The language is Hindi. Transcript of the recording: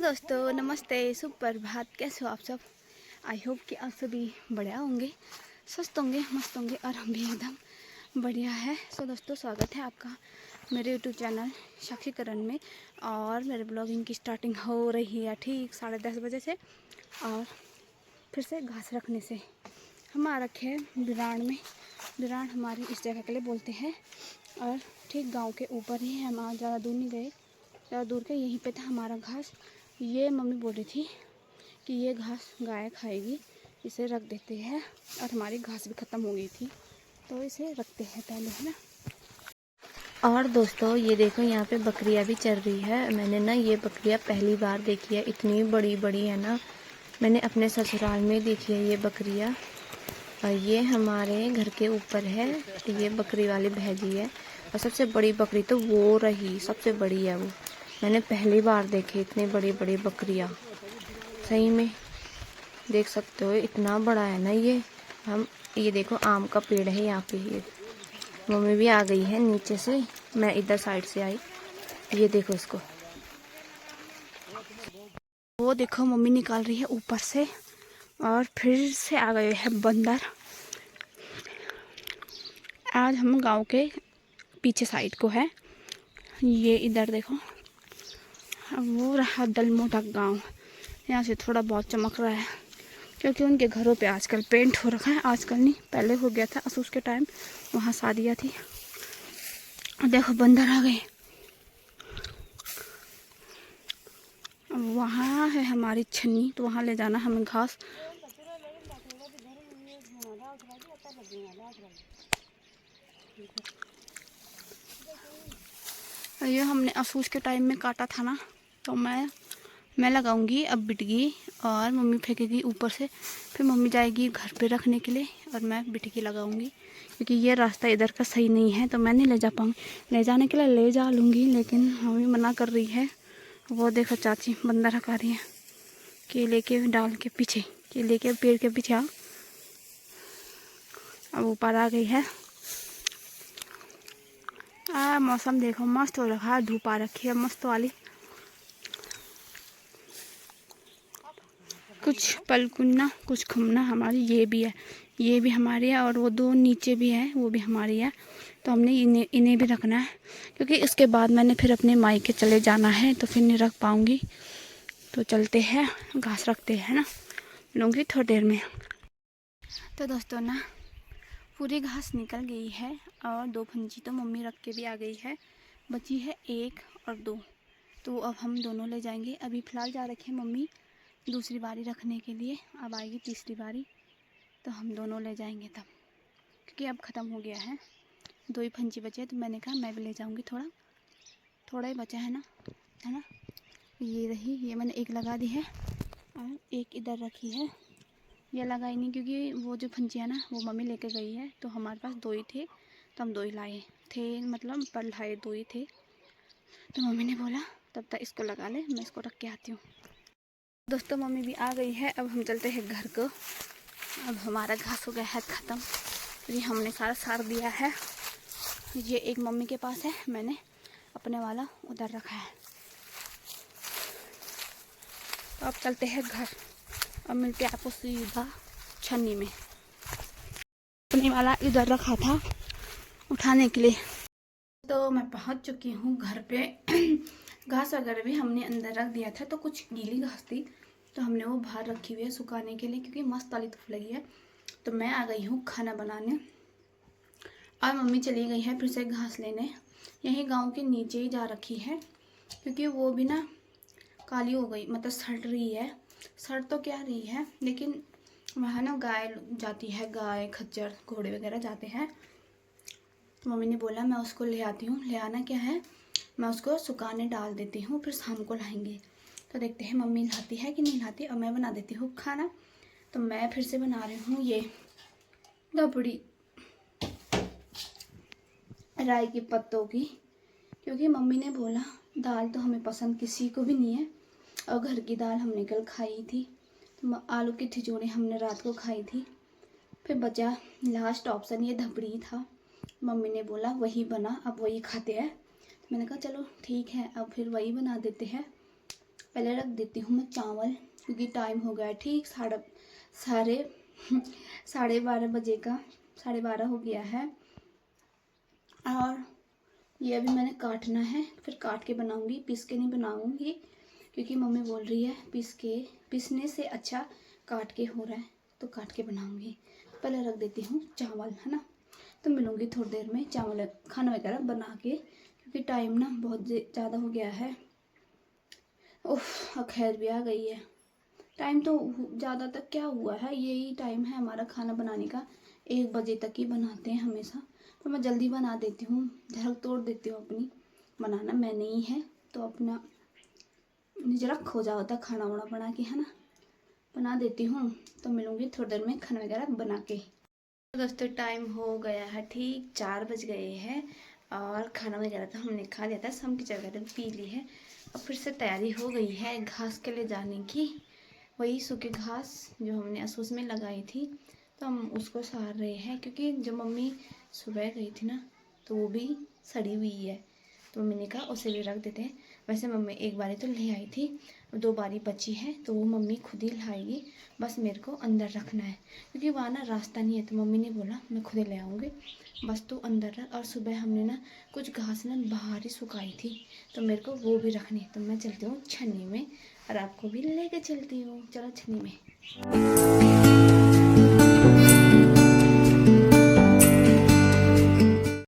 दोस्तों नमस्ते, सुप्रभात। कैसे हो आप सब? आई होप कि आप सभी बढ़िया होंगे, स्वस्थ होंगे, मस्त होंगे और हम भी एकदम बढ़िया है। सो दोस्तों, स्वागत है आपका मेरे यूट्यूब चैनल साक्षीकरण में। और मेरे ब्लॉगिंग की स्टार्टिंग हो रही है ठीक 10:30 बजे से। और फिर से घास रखने से हम आ रखे हैं बिरान में। बिरान हमारी इस जगह के लिए बोलते हैं और ठीक गाँव के ऊपर ही है। हम ज़्यादा दूर नहीं गए, ज़्यादा दूर के यहीं पे था हमारा घास। ये मम्मी बोल रही थी कि ये घास गाय खाएगी, इसे रख देते हैं। और हमारी घास भी ख़त्म हो गई थी तो इसे रखते हैं पहले, है ना। और दोस्तों ये देखो, यहाँ पे बकरियाँ भी चल रही है। मैंने ना ये बकरियाँ पहली बार देखी है, इतनी बड़ी बड़ी है ना। मैंने अपने ससुराल में देखी है ये बकरियाँ। और ये हमारे घर के ऊपर है, ये बकरी वाली भैजी है। और सबसे बड़ी बकरी तो वो रही, सबसे बड़ी है वो। मैंने पहली बार देखे इतनी बड़ी बड़ी बकरियाँ, सही में देख सकते हो इतना बड़ा है ना ये देखो आम का पेड़ है यहाँ पे। ये मम्मी भी आ गई है नीचे से, मैं इधर साइड से आई। ये देखो इसको, वो देखो मम्मी निकाल रही है ऊपर से। और फिर से आ गए हैं बंदर। आज हम गांव के पीछे साइड को है, ये इधर देखो। वो रहा दलमोटा गांव, यहाँ से थोड़ा बहुत चमक रहा है क्योंकि उनके घरों पे आजकल पेंट हो रखा है। आजकल नहीं, पहले हो गया था असूस के टाइम, वहाँ शादियाँ थी। देखो बंदर आ गए। वहाँ है हमारी छन्नी, तो वहाँ ले जाना हमें घास। ये हमने असूस के टाइम में काटा था ना, तो मैं लगाऊंगी अब बिटगी और मम्मी फेंकेगी ऊपर से। फिर मम्मी जाएगी घर पे रखने के लिए और मैं बिटगी लगाऊंगी क्योंकि ये रास्ता इधर का सही नहीं है, तो मैं नहीं ले जा पाऊँगी। ले जाने के लिए ले जा लूँगी, लेकिन मम्मी मना कर रही है। वो देखो चाची बंदर हका रही है, केले के डाल के पीछे, केले के पेड़ के पीछे। अब ऊपर आ गई है। मौसम देखो मस्त हो रखा है, धूप आ रखी है मस्त वाली। कुछ पलकुन्ना कुछ खुमना हमारी ये भी है, ये भी हमारी है। और वो दो नीचे भी है, वो भी हमारी है। तो हमने इन्हें भी रखना है क्योंकि इसके बाद मैंने फिर अपने मायके चले जाना है, तो फिर नहीं रख पाऊँगी। तो चलते हैं, घास रखते हैं ना, लूँगी थोड़ी देर में। तो दोस्तों ना, पूरी घास निकल गई है और 2 फंजी तो मम्मी रख के भी आ गई है। बची है 1 और 2, तो अब हम दोनों ले जाएंगे। अभी फ़िलहाल जा रखे हैं मम्मी दूसरी बारी रखने के लिए, अब आएगी तीसरी बारी तो हम दोनों ले जाएंगे तब, क्योंकि अब ख़त्म हो गया है। 2 ही फंजी बचे, तो मैंने कहा मैं भी ले जाऊंगी, थोड़ा थोड़ा ही बचा है ना, है ना। ये रही, ये मैंने 1 लगा दी है और 1 इधर रखी है। ये लगाई नहीं क्योंकि वो जो फंजियाँ ना वो मम्मी लेके गई है, तो हमारे पास 2 ही थे, तो हम 2 ही लाए थे। मतलब पर लाए 2 ही थे, तो मम्मी ने बोला तब तक इसको लगा ले, मैं इसको रख के आती हूँ। दोस्तों मम्मी भी आ गई है, अब हम चलते हैं घर को। अब हमारा घास हो गया है ख़त्म, ये हमने सारा सार दिया है। ये 1 मम्मी के पास है, मैंने अपने वाला उधर रखा है। तो अब चलते हैं घर, अब मिलते हैं आपको सीधा छन्नी में। अपने वाला इधर रखा था उठाने के लिए। तो मैं पहुंच चुकी हूँ घर पे। घास वगैरह भी हमने अंदर रख दिया था, तो कुछ गीली घास थी तो हमने वो बाहर रखी हुई है सुखाने के लिए, क्योंकि मस्त वाली धूप लगी है। तो मैं आ गई हूँ खाना बनाने और मम्मी चली गई है फिर से घास लेने। यहीं गांव के नीचे ही जा रखी है, क्योंकि वो भी ना काली हो गई, मतलब सड़ रही है। सड़ तो क्या रही है, लेकिन वहाँ ना गाय जाती है, गाय खच्चर घोड़े वगैरह जाते हैं। तो मम्मी ने बोला मैं उसको ले आती हूँ। ले आना क्या है, मैं उसको सुखाने डाल देती हूँ, फिर शाम को लाएंगे। तो देखते हैं मम्मी लाती है कि नहीं लाती। और मैं बना देती हूँ खाना। तो मैं फिर से बना रही हूँ ये रबड़ी राई के पत्तों की, क्योंकि मम्मी ने बोला दाल तो हमें पसंद किसी को भी नहीं है, और घर की दाल हमने कल खाई थी। तो आलू की ठिचोड़ी हमने रात को खाई थी। फिर बचा लास्ट ऑप्शन ये धबड़ी था। मम्मी ने बोला वही बना, अब वही खाते हैं। तो मैंने कहा चलो ठीक है, अब फिर वही बना देते हैं। पहले रख देती हूँ मैं चावल, क्योंकि टाइम हो गया है ठीक 12:30 बजे का, 12:30 हो गया है। और ये अभी मैंने काटना है, फिर काट के बनाऊंगी, पीस के नहीं बनाऊंगी, क्योंकि मम्मी बोल रही है पीसने से अच्छा काट के हो रहा है, तो काट के बनाऊंगी। पहले रख देती हूँ चावल, है ना। तो मिलूंगी थोड़ी देर में चावल खाना वगैरह बना के, क्योंकि टाइम ना बहुत ज़्यादा हो गया है। उफ, खैर भी आ गई है। टाइम तो ज़्यादा तक क्या हुआ है, यही टाइम है हमारा खाना बनाने का, 1 बजे तक ही बनाते हैं हमेशा। तो मैं जल्दी बना देती हूँ, झड़क तोड़ देती हूँ अपनी, बनाना मैंने ही है, तो अपना जरा खो जाओ होता खाना वाना बना के, है ना, बना देती हूँ। तो मिलूँगी थोड़ी देर में खाना वगैरह बना के। तो दोस्तों टाइम हो गया है ठीक 4 बज गए हैं, और खाना वगैरह तो हमने खा लिया था, शाम की चाय वगैरह पी ली है। अब फिर से तैयारी हो गई है घास के लिए जाने की, वही सूखी घास जो हमने असूस में लगाई थी, तो हम उसको सार रहे हैं, क्योंकि जब मम्मी सुबह गई थी ना, तो वो भी सड़ी हुई है, तो मम्मी ने कहा उसे भी रख देते हैं। वैसे मम्मी एक बारी तो ले आई थी, 2 बारी बची है, तो वो मम्मी खुद ही लाएगी, बस मेरे को अंदर रखना है, क्योंकि वहाँ ना रास्ता नहीं है, तो मम्मी ने बोला मैं खुद ही ले आऊँगी, बस तू अंदर रख। और सुबह हमने ना कुछ घास ना बाहर ही सुखाई थी, तो मेरे को वो भी रखनी है, तो मैं चलती हूँ छन्नी में, और आपको भी लेके चलती हूँ, चलो छन्नी में।